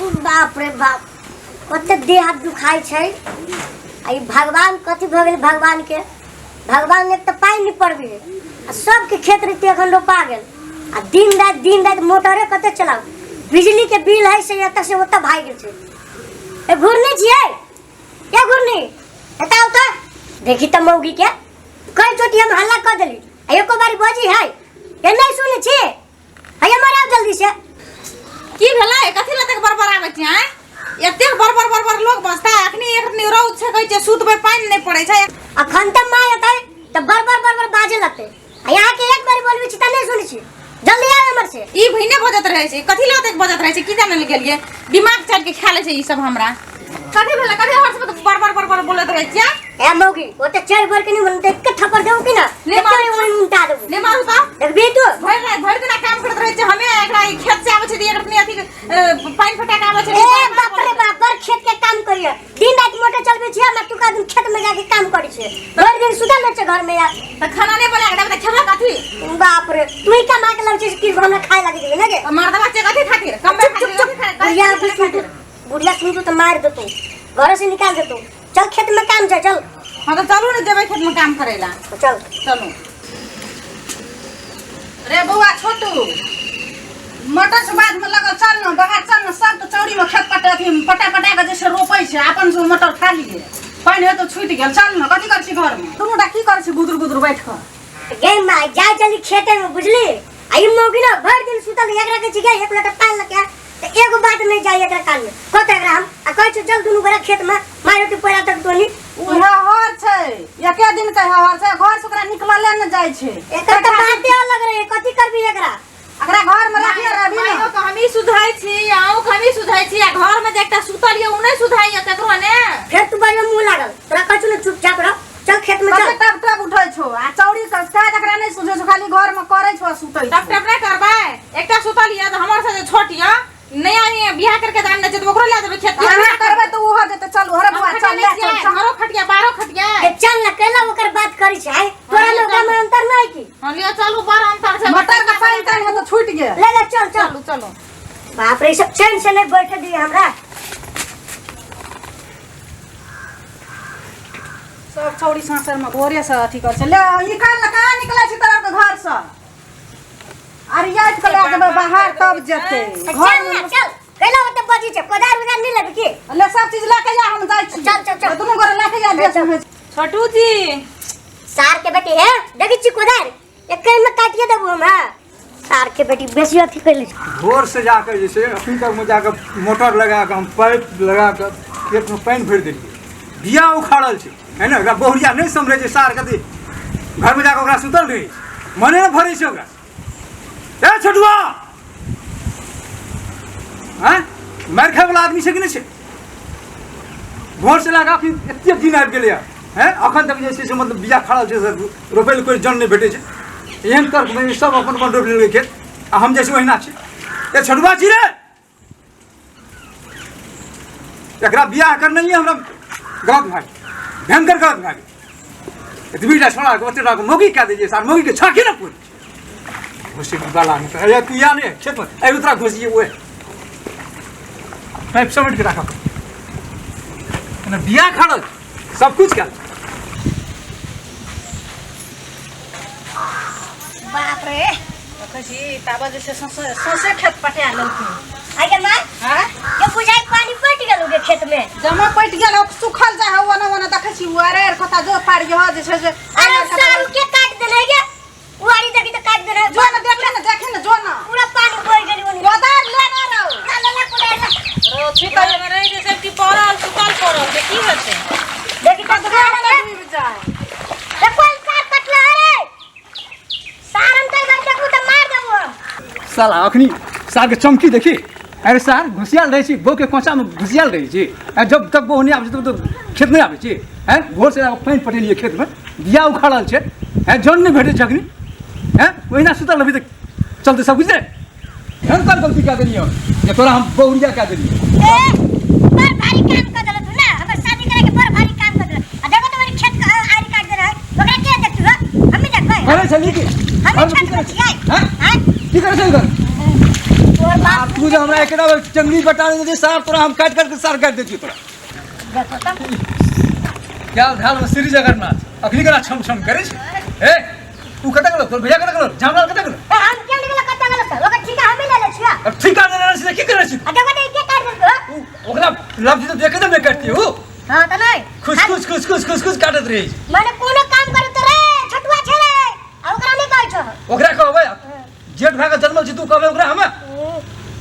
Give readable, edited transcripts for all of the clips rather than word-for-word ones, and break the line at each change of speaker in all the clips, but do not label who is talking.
बाप रे बाप कते देह हाथ दुखाई छै। आई भगवान कथी भ गेल भगवान के भगवान ने तो पानी नहीं पड़बे आ सबके खेत रीति अखन रोपा गेल आ दिन रात मोटरे कते चलाओ बिजली के बिल है से एत से ओत भाई गेल छै। ए घुरनी छियै के घुरनी बताओ तो देखी त मौगी के कई चोटी हम हल्ला कर देली एको बारी बजी है ए नहीं सुने छी है मर आब जल्दी से
की भेला कथि ल तक बरबर आबै छी हैं एते बरबर लोग बसता अखनी रौद छै कहै छै सूत पे पानी नहीं पड़े छै
अखन त माय अतै त बरबर बाजे लगते यहाँ के एक बारी बोलबी छी त नहीं सुनै छी जल्दी आ हमर से
ई भइने बजत रहै छै कथि ल तक बजत रहै छै की जाने गेलिए दिमाग चढ़ के खा ले छै ई सब हमरा कथि भेला कथि हर से बरबर बोलत रहै छै
ए मौगी ओते चार बार के नहीं बोलते एक थप्पड़ देऊ कि ना
ले मारू
उल्टा देऊ
ले मारू त
देखबी तू
भर दिन काम करत रहै छै हमें एकरा खेत से आबै छै एक अपनी अथी पानी फटाक आबै छै
ए बाप रे बाप पर खेत के काम करिए दिन रात मोटर चलबे छी हम तू का दिन खेत में जाके काम करै छै भर दिन सुतल रहै छै घर में यार
त खाना नहीं बना एकटा खेबा कथि
बाप रे तू ही कमा के लाउ छै कि हमरा खाए लागे छै ना गे
मर्दवा के कथि खातिर कम
बुढ़िया बुढ़िया सुन तो मार दे तू घर से निकाल दे तू चल खेत में काम जा चल
हां तो चलू न जेबै खेत में काम करेला
चल
चलो रे बउआ छोटू मटर से बाद में लगल चल न बाहर चल न सब तो चौड़ी में खेत पटा के जैसे रोपै छै अपन से मटर खा लिए पानी है तो छूट गेल चल न कथि कर छी घर में दुनू डा की कर छी गुदर बैठ के
गे माय जा चली खेते में बुझली आई मौगी ना भर दिन सुतल एकरा के छिगे एक लोटा पानी लके त एगो बात नहीं जाय एकरा कान में कत एकरा हम आ कहै छ चल दुनू गोरा खेत में मारो के पैरा तक तोनी
उहा हर छै एके दिन के हर छै घर से ओकरा निकलले न जाय छै
एकर त बाते अलग रहे कथि करबी एकरा
अगरा घर में रखिए रहबी न तो हमी सुधाई छी आऊ हमी सुधाई छी आ घर में एकटा सुतल ये उनै सुधाई तकरो ने
फिर तू बड़े मुंह लागल तोरा कहै छ चुपचाप रह चल खेत में चल
टप उठै छो आ चौड़ी कस्ता तकरा नहीं सुझे छो खाली घर में करे छो सुतै टप नहीं करबै एकटा सुतल ये त हमर से छोटिया नया बियाह करके दान न जत ओकरो ला देबे खेत में करबै त ओहो जते चलू हरे बुआ चल ले चल हमरो खटिया बारो खटिया
ए चल न केला ओकर बात करी छै तोरा लोग में अंतर नहीं की
हां लियो चलू बार अंतर से मटर का पानी तन है तो छूट गया
ले ले चल चल
चलो
बाप रे सब चैन से नहीं बैठ दी हमरा
सब चौड़ी सासर में घोरे से अथी कर ले निकाल ल कहां निकलै छी तोरा के घर से अरे याद कर ले बाहर तब जते
घर में चल केला ओते बजी छै कोदार उदार नहीं लेबे की
ले सब चीज लेके जा हम जाई छी
चल
दुनू घर लेके जा दे छोटू जी
सार के बेटी है देखी छी कोदार एक में काटिए देबो हम सार के बेटी बेसी अथी कर ले
भोर से जाकर जैसे अखन तक में जाकर मोटर लगा के हम पाइप लगा के खेत में पानी भर देलिए बिया उखाड़ल छै है ना एकरा बहुरिया नहीं समझे छै सार कथी घर में जाकर ओकरा सुतल रही मने न भरै छै ओकरा ए छोटुआ हैं मार खाय वाला आदमी छै कि नहीं छै भोर से लगा फिर एते दिन आबि गेलै हैं अखन तक जे छै से मतलब बिया खड़ा छै सर रोपै ले कोई जन नहीं भेटै छै एहन तर्क में सब अपन रोप लेलकै खेत आ हम जैसे ओहिना छै ए छोटुआ छी रे एकरा बियाह करनाइए हमरा गलत भाई भयंकर गलत भाई दुईटा छोड़ा के बच्चा को मौगी क्या दीजिए सर मौगी के छाके ना पूछ घुसी वाला नहीं अरे तू या नहीं खेत में ए उतरा घुसी वो पाइप समेट के रखा ना बिया खड़ा सब कुछ क्या
बाप रे
कसी ताबा जैसे ससे खेत पटे आलल
आगे मां
हां
के बुझाई पानी पट गेल के खेत में
जमा पट गेल सुखल जा वना देखै छी अरे कथा जो पाड़ जो जैसे
अरे सारू के काट देले गे उआरी देखी तो काट देले
जो न देखे न जो न
पूरा पानी बोल गेली ओनी
कोदार ले ना रहो
ला कोदार
रो छितल में रही जैसे कि पड़ल सुखल पड़ल के की होते
देखी तो घर में डूब जाए ते कोई काट पटला रे सारन ते घर देखू तो मार देबो
साला अखनी सार के चमकी देखी अरे सार घुसियाल रही छी बो के कोचा में घुसियाल रही छी जब तक बो नहीं आबे छै तो खेत नहीं आबे छी हैं भोर से पानी पटेलिए खेत में बिया उखाड़ल छै हैं जन नहीं भेटे छै अखनी हैं ओहिना सुतल अभी तक चलते सब कुछ रे भयंकर गलती क्या देनी है ये तोरा हम बहुरिया क्या देनी
ए पर भारी काम कर देला तू ना हमर शादी करे के पर भारी काम कर देला आ देखो तुम्हारी खेत का आरी काट दे रहा है ओकरा के देखतू हो हम देख गए
करे चली के
हम खेत में छियै
हैं
हैं
की करे चल कर
तोर बाप
तू जो हमरा एकरा जंगली बटा दे सार तोरा हम काट के सार काट देती तोरा
देखो त
क्या ढाल में श्री जगन्नाथ अखनी करा छम छम करे छे ए तू कता गलो तोर भैया कता गलो जामलाल कता गलो
हम क्या निकला कता गलत ओकर ठीका हमें ले ले छिया
अब ठिका देना से की करे छी
अगे बटे के काट दे
ओकरा लफ्ज तो देखे तो मैं काटती हूं
हां त नहीं
खुश काटत रही
माने कोनो काम करे त रे छटुआ छे रे आ ओकरा नहीं कहै छ
ओकरा कहबै जेठ भाई का जन्मल छी तू कहबै ओकरा हम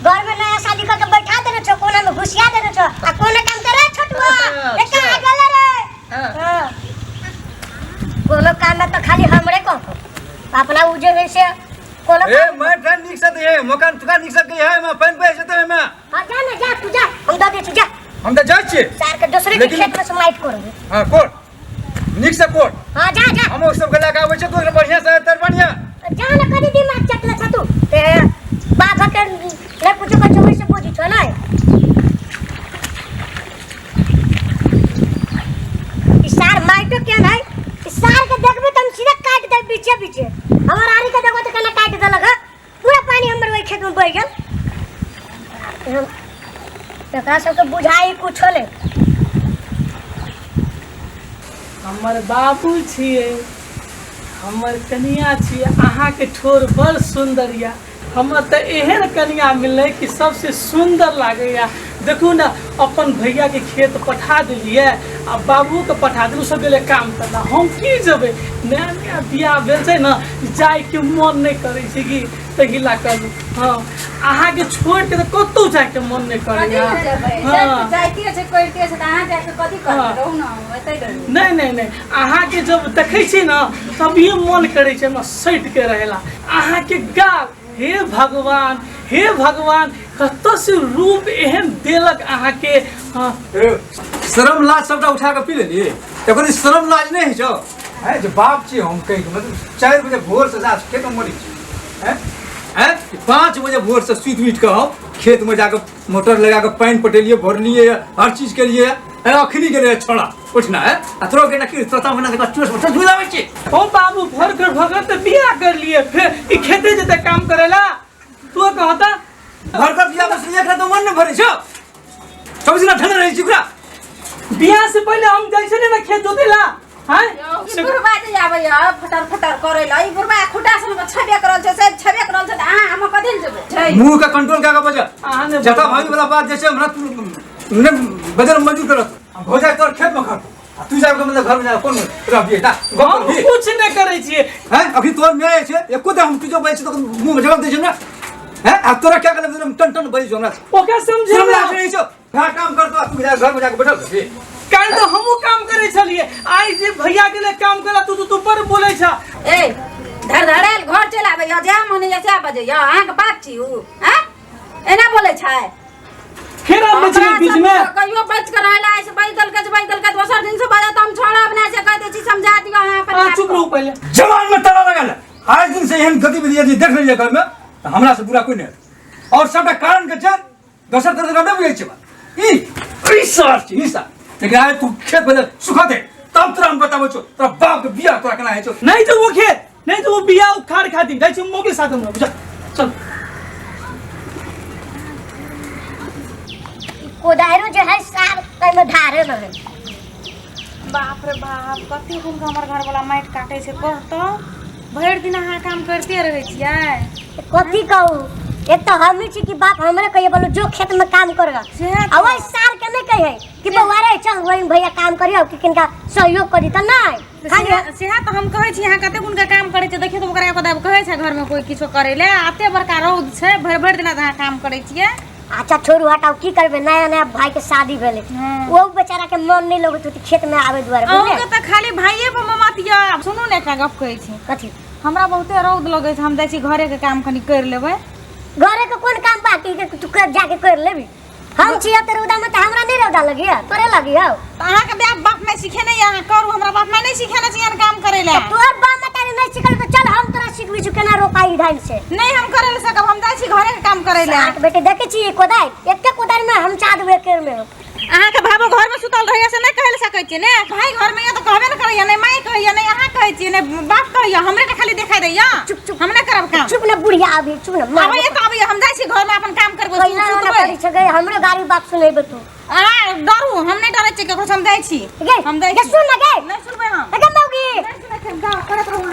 घर में नया शादी करके बैठा देने छ कोना में घुसिया देने छ आ कोनो काम करे छटुआ एका आ गेल रे हां कोनो काम में तो खाली हमरे कहतो अपना उजे वैसे कोनो
ए मैं ट्रेन निक से दे मकान तुका निक से के है मैं पैन पे से तो मैं
हां जा ना जा तू जा हम दे दे जा
हम तो जाय छी
सार के दूसरे के खेत में समाइट करोगे
हां कोट निक से कोट
हां जा जा
हम सब गला का आवे छ तो बढ़िया से तर बढ़िया
जा ना कदी दिमाग चटला छ तू ते बाबा के ने कुछ वैसे बोझी छ ना सार माइटो क्या नहीं सार के देखबे तुम सीधा काट दे बीचे हमर आरी के देखबे तो केना काट दे लगा पूरा पानी हमर ओइ खेत में बह गेल एकरा सब के बुझाई कुछ ले
हमर बाबू छिए हमर कनिया छिए अहाँ के ठोर बड़ सुंदर या हमर त एहन कनिया मिलले कि सबसे सुंदर लागैया देखू ना अपन भैया के खेत पठा दिलिए आ बाबू के पठा दिलू सब गेले काम करना हम की जबे नया नया बियाह भेल छै ना जाय के मन नहीं करे छै कि तहिला करू हां अहाँ के छोड़ के कतौ जाय के मन नहीं करे हां
जाइते छै करते छै त अहाँ जाके कथि करबै रहू न एतै रहू
नहीं अहाँ के जब देखै छी ना तभी मन करे छै ना सट के रहेला अहाँ के गाल हे भगवान कत से रूप एहन देलक अहाँ के
शर्म लाज सबटा उठा के पी लेली तखन शर्म लाज नहीं है छो है जो बाप छी हम कहि मतलब 4 बजे भोर से जा खेत में मरी हैं 5 बजे भोर से सुत उठ के हम खेत में जाकर मोटर लगा के पानी पटेलिए भरलिए हर चीज के लिए अखनी गेले छोड़ा उठना है अतरो के ना कि तोता बना के चोस मत झुलावे छी
ओ बाबू भर कर भगत बियाह कर लिए फिर ई खेते जते काम करेला तू कहता
घर कर बियाह बस एक रात मन न भरे छो 24 घंटा ठंडा रही छिकरा
बियाह से पहले हम जाय छले ना खेत जोतेला हां
ई बुरबा जे आबै या फटर करे ला ई बुरबा खुटा सन के छबे करल छै से छबे करल छै अहाँ हम कथि जेबै
मुंह का कंट्रोल का बजा
अहाँ ने
जता भाई वाला बात जैसे हमरा ने बदल मंजूर करत हो जाए तोर खेत में खा तू जाब के मतलब घर में जा कोन रह बिए ना
हम कुछ नहीं करे छिए
हैं अभी तोर में छे एको तो हम तुझो बैठ तो मुंह में जवाब दे छ ना हैं अब तोरा क्या कर टन टन बज हमरा
ओके समझे
समझ लाग रही छो का काम करतो तू जा घर में जाके बैठल छी
काल तो हमहु काम करे छलिए आई जे भैया के लिए काम करा तू पर बोले छ
ए धड़धड़ेल घर चलाबै या जा मने या जा बजे या अहाँ के बाप छी उ हैं एना बोले छै
फिर हम बीच में
कहियो बच कर रहला ऐसे बैठल के दोसर दिन से बजा तो हम छोड़ा अपने से कह दे छी समझा दियो अहाँ पर
चुप रहो पहले
जवान में ताला लगा ले आज दिन से एहन गतिविधि यदि देख रही है घर में तो हमरा से बुरा कोई नहीं और सबका कारण के छै दोसर तरह का बुझै छै ई सर लेकिन आए तू खेत में सुखा दे तब तोरा हम बताबो छो तोरा बाप के बियाह तोरा केना है छो
नहीं तो वो खेत नहीं तो वो बियाह उखाड़ खाती जाय छी मो के साथ हम बुझा चल
कोदायरो जो है सार कई में धारे न है
बाप रे बाप कते हम हमर घर वाला माइट काटे से कहतो भर दिन अहाँ काम करते रहै छियै
कथी कहू एक तो हम छी कि बाप हमरे कहिए बोलो जो खेत में काम करगा आ वही सार के नहीं कहे कि बवारे चल वही भैया काम करियो कि किनका सहयोग करी त नहीं खाली
सेहा तो हम कहै छी अहाँ कते उनका काम करै छै देखियो तो ओकरा कदा कहै छै घर में कोई किछो करे ले आते बड़का रौद छै भर दिन अहाँ काम करै छियै
अच्छा छोड़ू हटाओ की करबे नया नया भाई के शादी भेले वो बेचारा के मन नहीं लगत होती खेत में आवे दुआरे
अहू के त खाली भाईये पर ममतिया सुनू ने एकटा गप कहै छी
कथी
हमरा बहुते रौद लगै छै हम जाइ छी घरे के काम कनी कर लेबै
घरे के कोन काम बाकी के तू कर जाके कर लेबी हम छिया ते रौदा में त हमरा नहीं रौदा लगिया तोरे लगिया
अहाँ के बाप में सीखे नहीं अहाँ करू हमरा बाप में नहीं सिखाना चाहिए काम करे ले
तोर बाप में तारे नहीं सिखल तो चल हम तोरा सिखबी छु केना रोपाई ढाल से
नहीं हम करे ले सकब हम जाइ छी घरे के काम करे ले
आठ बेटे देखे छी कोदाई एक कोदाई में हम चाद वे केर में
अहाँ के भाबो घर में सुतल रहैया से नहीं कहल सकै छी ने भाई घर में ये तो कहबे न करैया नहीं माई कहैया नहीं अहाँ कहै छी नहीं बाप कहैया हमरे के खाली देखाई दैया
चुप
हम नहीं करब काम
चुप ना बुढ़िया अभी चुप ना
अब ये तो अब हम जाई छी घर में अपन काम करबो
पहिला ना करी छ गए हमरे गाड़ी बात सुनेबे तू
आ डरू हम नहीं डरै छी केकरो हम जाई छी
गे
हम जाई
गे
छी
सुन ना गे
नहीं सुनबे हम
गे मौगी
नहीं सुनै छी जा करत रहू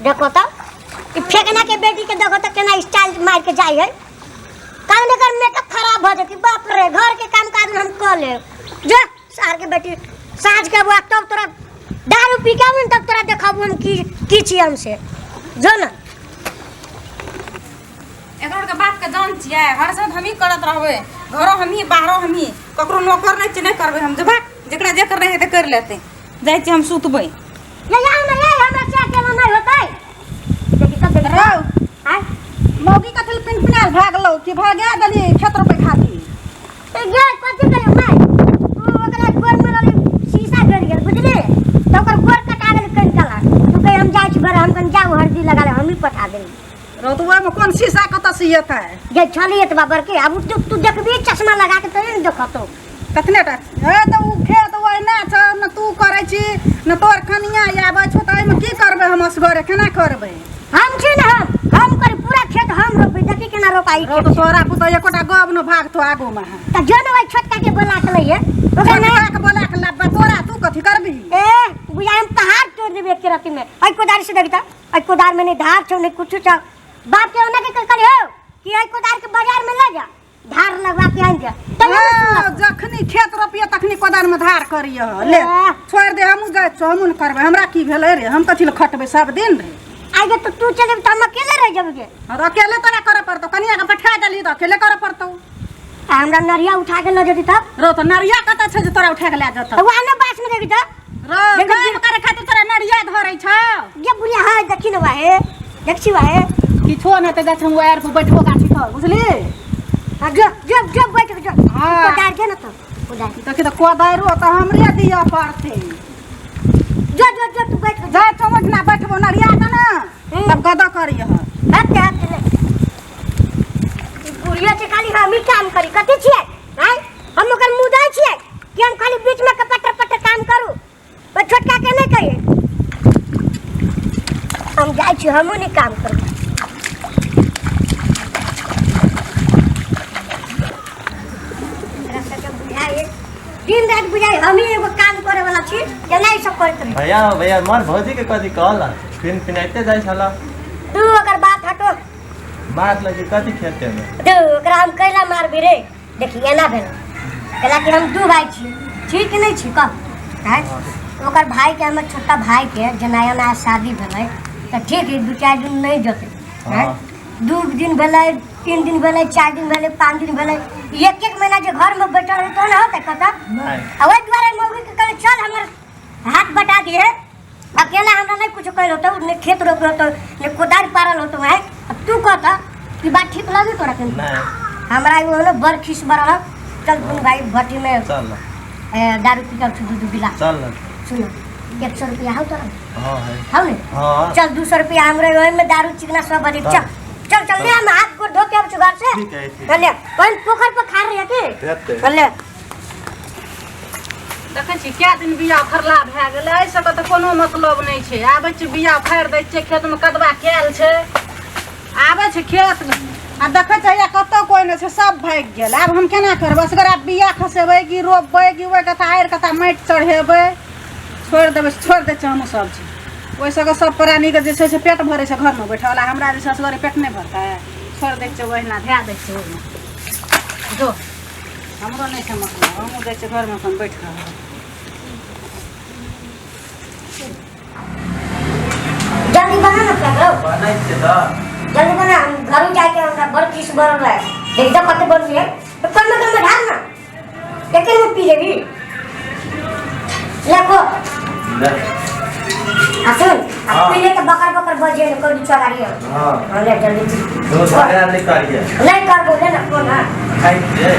देखो तो ई फेकना के बेटी के देखो तो केना स्टाइल मार के जाई है कान कर मेकअप खराब हो जाती बाप रे घर के काम काज हम कर ले जा सार के बेटी साँझ के बुआ तब तोरा दारू पी के मन तब तोरा देखाबू हम की छी हमसे जो ना
एकरो के बाप के जान छियै हर समय हम ही करत रहबे घरो हम ही बाहरो हम ही ककरो नौकर नहीं करबे हम जबा जेकरा जे करना है त कर लेते जाई छी हम सुतबै
ले जाओ ना ले हमरा से अकेला नहीं होतै देखि सब देख
रहो
हां
मौगी कथल पिनपिनाल भागलो कि भागा दली क्षेत्र पे खाती
ए गे कथि करे माय ओकरा गोर में वाली शीशा गिर गेल बुझले तो ओकर गोर कटा गेल कन कला तू कहे हम जाई छी घर हम कन जाऊ हरदी लगा ले हम ही पठा देली
रोतुआ में कौन शीशा कत सियत है
जे छलिए त बाबर के अब तू देखबी चश्मा लगा के तो नहीं देखतो
कतने टा ए तो उ खेत ओइना छ न तू करे छी न तोर खनिया आबै छ त एमे की करबे हम असगरे केना करबे
हम छी ना हम कर पूरा खेत हम रोपी देखी केना रोपाई
रो तो तोरा पुतो एकोटा गब न भाग तो आगू में
त जन भाई छोटका के बोला के लइए ओकरा
ओकरा
नहीं
के बोला के लाबा तोरा तू कथि करबी
ए बुझा हम पहाड़ तोड़ देबे एक राती में आई कोदार से देखता आई कोदार में नहीं धार छौ नहीं कुछ छ बाप के ओना के कर हो कि आई कोदार के बाजार में ले जा धार लगवा के आन जा
जखनी खेत रोपिए तखनी कोदार में धार करिए ले छोड़ दे हमू जाय छ हमू न करबे हमरा की भेलै रे हम कथि ल खटबे सब दिन रे
आगे तो तू चले त हम अकेले रह जबगे
और अकेले तोरा करे पड़तो कनिया के बैठा देली त अकेले करे पड़तो
हमरा नरिया उठा के ल जती तब
रो तो नरिया कत छ जे तोरा उठा के ले जत
वो आने पास में देखी त
रो काम करे खातिर तोरा नरिया धरै छ
ये बुढ़िया है देखी न वाहे देखी वाहे
किछो न त जाछ हम वायर पर बैठबो गाछी त बुझली
जब बैठ के जो
हाँ।
कोदार के न तो कोदार
देखि त कोदारो त हमरे दिया पड़ते
जो तू बैठ के
जाय समझ ना बैठबो नरिया त ना तब गदा करिए
हाथ ले बुढ़िया से खाली हम ही काम करी कथि छियै हैं हम ओकर मुदाई छियै कि हम खाली बीच में कपटर पटर काम करू पर छोटका के नहीं कहिए हम जाय छी हमहु नहीं काम करू दिन रात बुझाई हम ही एगो काम करे वाला छी जे नहीं सब करत रही
भैया मोर भौजी के कथी कहला फिन पिनाइते जाइ छला
तू ओकर बात हटो
मार लगी कथी खेते में
दे ओकरा हम कैला मारबी रे देखी एना भेल कैला कि हम दू भाई छी ठीक नहीं छी कब है ओकर भाई के हमर छोटा भाई के जे नया नया शादी भेलै त ठीक है 2-4 दिन नहीं जते है 2 दिन भेलै 3 दिन भेलै 4 दिन भेलै 5 दिन भेलै एक महीना जे घर में बैठल रहे तो ना होते कता
नहीं
अवे द्वारा मौगी के कहले चल हमर हाथ बटा दिए अकेला हमरा नहीं कुछ कहल होतो ने खेत रोप होतो ने कोदार पारल होतो है अब तू कहता कि बात ठीक लगे तोरा के
नहीं
हमरा एगो ना बर खिस बरल चल तुम भाई भट्टी में
चल
दारू पी के दूध गिलास
चल
सुनो 100 रुपया हो तोरा
हां है
हो ने
हां
चल 200 रुपया हमरे ओहि में दारू चिकना सब बदे चल चल चल ले हम हाथ को धो के अब घर से
ठीक है
ले कोई पोखर पर खा रही है
देते
के ले
देखै छी क्या दिन बिया फरला भए गेलै ऐसे त कोनो मतलब नहीं छै आबै छै बिया फाड़ दै छै खेत में कदवा कैल छै आबै छै खेत आ देखै छै या कतौ कोई नहीं छै सब भाग गेल आब हम केना करब असगर आब बिया खसेबै कि रोपबै कि ओइ कथा आएर कथा माटि चढ़ेबै छोड़ दै छै हम सब चीज ओइ सगे सब प्राणी के जे छै से पेट भरै छै घर में बैठल आ हमरा जे छै असगरे पेट नहीं भरतै छोड़ दै छै ओहिना धै दै छै ओहिना जो हमरो नहीं छै मतलब हमहूँ दै छै घर में अपन बैठ कऽ
जल्दी बना ना प्यारो
बनाइ छै त
जल्दी बना हम घर जाके हमरा बर खिस बरल है देख जा कते बन है तो कम में ढाल ना लेकिन वो पी लेगी देखो
ले
असन
हाँ।
अब पीले के बकर बजे ने कोई चढ़ारी है
हां
ले जल्दी
दो सारे नहीं करिए
नहीं कर बोले ना कौन है
खाइ दे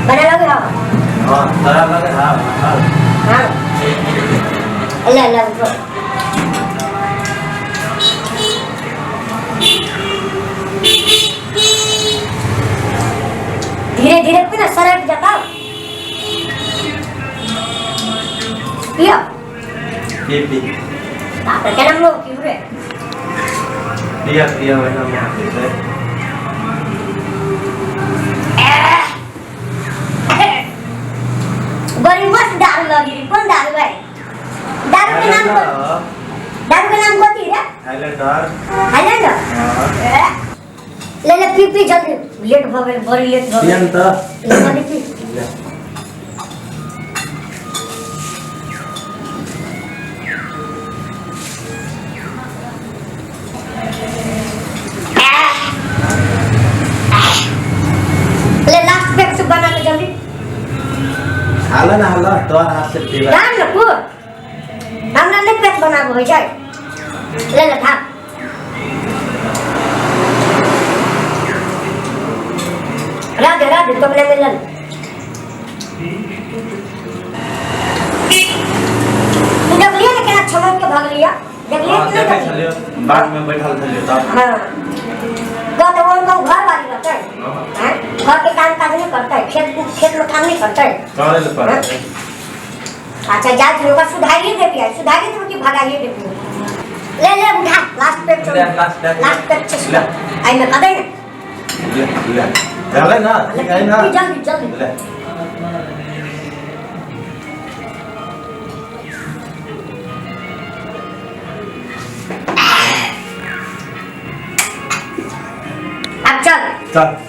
बना लगे
हां तारा लगे हां
हां ले उठो धीरे पी ना सरक जाता पियो
पी
बाप रे क्या नाम लो क्यों रे
पिया वही हम यहाँ पे
बड़ी मस्त दारू लगी कौन दारू है दारू के नाम कथी रे हाईलैंडर ले पी जल्दी लेट भ गेल बड़ी लेट भ गेल ले जल्दी पी ले लास्ट पैक से बना ले जल्दी
हाला तो हाथ से पीवा
जान न पू हमरा नहीं पैक बनाबो हो जाए ले खा राधे तुमने मिलन जब लिया ना केना छमक के भाग लिया जब लिया
हां देखे चलियो बाद में बैठल चलियो तब
हां तो वो घर वाली रहता है हैं घर के काम काज नहीं करता है खेत में काम नहीं करता है
करे ले पर
अच्छा जा तू का सुधारिए दे पिया सुधारिए तू की भगाइए दे पिया ले उठा लास्ट पे चल लास्ट पे चल आई में कदे
ले चले ना ठीक है ना
जल्दी
ले
अब चल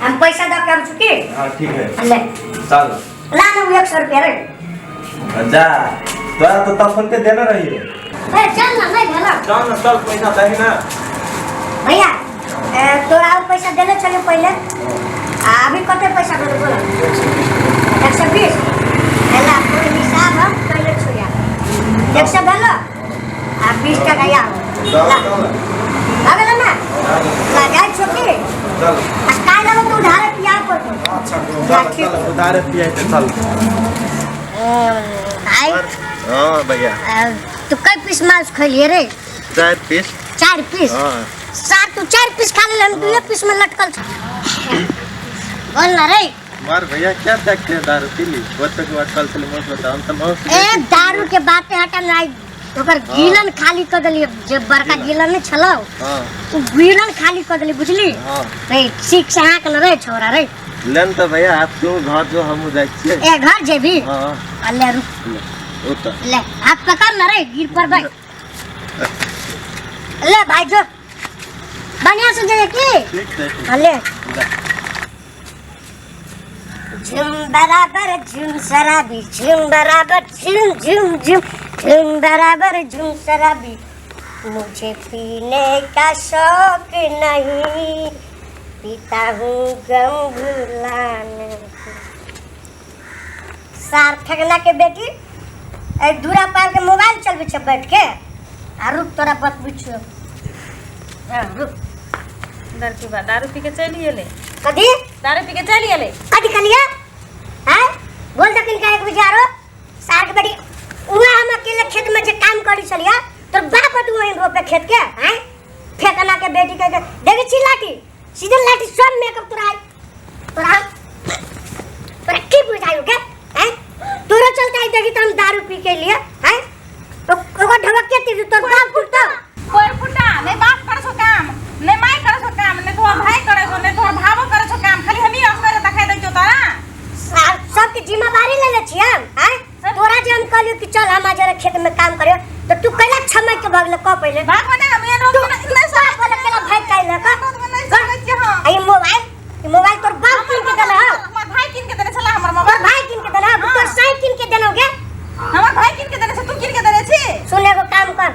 हम पैसा दे के हम चुके
हां ठीक है
ले
चल
ला ना 100 रुपया रे
जा तोरा तो तब के देना रही है
ए चल ना नहीं भेला
चल ना चल पैसा दे ना
भैया तोरा पैसा देले चले पहले अभी कते पैसा दे बोला 120 हैला कोई हिसाब हम पहले छोड़िया 100 भेलो आ 20 टका या लागल ना लगा छोटी
चल
काय लगो तू उधार पिया पर
अच्छा चल उधार पिया तो चल
आई
हां भैया
तू कई पीस मांस खइलिए रे
4 पीस
4 पीस
हां
सात तू 4 पीस खा ले हम 2 पीस में लटकल छ बोल ना रे
मार भैया क्या देखते हैं दारू पी ली बच्चों के बाद कल से मौत होता हम तो मौत
ए दारू के बातें हटा ना ओकर गीलन खाली कर देली जे बड़का गीलन नहीं छलो
हां
उ गीलन खाली कर देली बुझली
हां
रे सीख से हाक न रे छोरा रे
लेन तो भैया आप क्यों घर जो हम जाई छिए
ए घर जेबी
हां
अल्ले रुक
ओ तो
ले हाथ पकड़ न रे गिर पर भाई ले भाई जो बढ़िया से दे की
ठीक है
अल्ले झुम बराबर झुम शराबी झुम बराबर झुम झुम झुम झुम बराबर झुम शराबी मुझे पीने का शौक नहीं पीता हूँ गम भुलाने सार्थकना के बेटी ए दूरा पार के मोबाइल चलबे छ बैठ के आ रुक तोरा बात पूछो रुक
दारू पी के चलिए ले
कदी
दारू पी के चलिए ले
कदी कलिया हैं बोल तकिन का एक बिचारो सार के बेटी उहा हम अकेले खेत में जे काम करी चलिया तो बाप तू वहीं रोपे खेत के हैं फेकना के बेटी के देखी छी लाठी सीधे लाठी सब मेकअप तोरा की बुझायो के हैं तोरा चलता है देखी तो हम दारू पी के लिए हैं तो को ढबक के ती तो बाप फुटता
कोई फुटा नहीं बाप कर सो काम नहीं माई कर सो काम नहीं तो भाई करे सो नहीं तो भावो करे सो काम खाली हम ही असर दिखाई दे जो तारा
सब की जिम्मेदारी ले ले छी हम हैं तोरा जे हम कहलियो कि चल हम आज खेत में काम करियो तो तू कैला छमय के भगले क पहले
बाप बना हम ये रोक नहीं
सारा बोले केला भाई कैला का
नहीं समझ जे हां
आई मोबाइल तोर बाप किन के देला
हमर भाई किन के देने चला हमर
तोर
मोबाइल
भाई किन के देला तोर साई किन के देलोगे
हमर भाई किन के देने से तू किन के देने छी
सुने को काम कर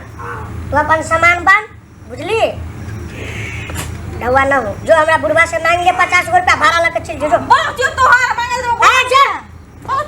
तू अपन सामान बांध बुझली डवा न हो जो हमरा बुढ़वा से मांग ले 50 रुपया भाड़ा लेके चल जो
बहुत जो तोहार मांगे दो
आ जा बहुत